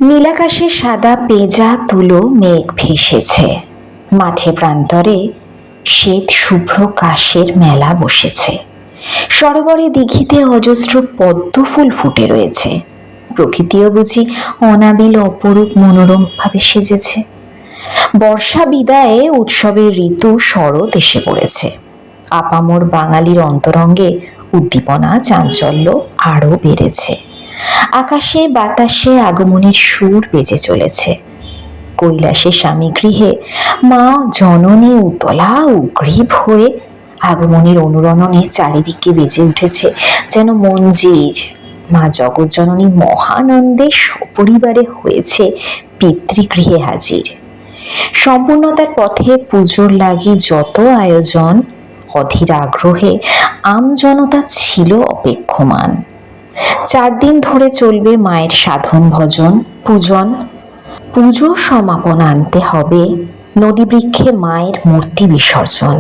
নীলাকাশে সাদা পেঁজা তুলো মেঘ ভেসেছে। মাঠে প্রান্তরে শ্বেত শুভ্র কাশের মেলা বসেছে। সরোবরে দিঘিতে অজস্র পদ্ম ফুল ফুটে রয়েছে। প্রকৃতিও বুঝি অনাবিল অপরূপ মনোরম ভাবে সেজেছে। বর্ষা বিদায়ে উৎসবের ঋতু শরৎ এসে পড়েছে। আপামর বাঙালির অন্তরঙ্গে উদ্দীপনা চাঞ্চল্য আরো বেড়েছে। আকাশে বাতাসে আগমনের সুর বেজে চলেছে। কৈলাসে স্বামী গৃহে মা জননী উতলা উগ্রীব হয়ে আগমনের অনুরণনে চারিদিকে বেজে উঠেছে যেন মঞ্জির। মা জগৎজননী মহানন্দে সপরিবারে হয়েছে পিতৃগৃহে হাজির। সম্পূর্ণতার পথে পুজোর লাগি যত আয়োজন, অধীর আগ্রহে আমজনতা ছিল অপেক্ষমান। 4 দিন ধরে চলবে মায়ের সাধন ভজন পূজন। পুজো সমাপন আনতে হবে নদীবৃক্ষে মায়ের মূর্তি বিসর্জন।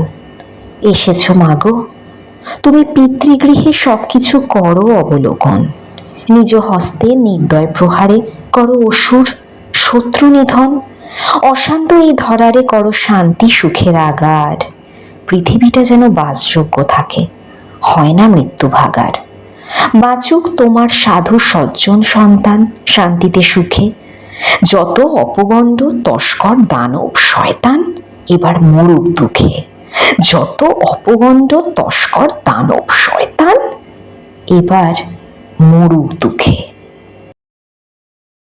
এসেছ মাগো, তুমি পিতৃগৃহে সবকিছু করো অবলোকন। নিজ হস্তে নির্দয় প্রহারে করো অসুর শত্রু নিধন। অশান্ত এই ধরারে করো শান্তি সুখের আগার। পৃথিবীটা যেন বাসযোগ্য থাকে, হয় না মৃত্যু ভাগার। বাঁচুক তোমার সাধু সজ্জন সন্তান শান্তিতে সুখে। যত অপগণ্ড তস্কর দানব শয়তান এবার মরুক দুঃখে। যত অপগণ্ড তস্কর দানব শয়তান এবার মরুক দুঃখে।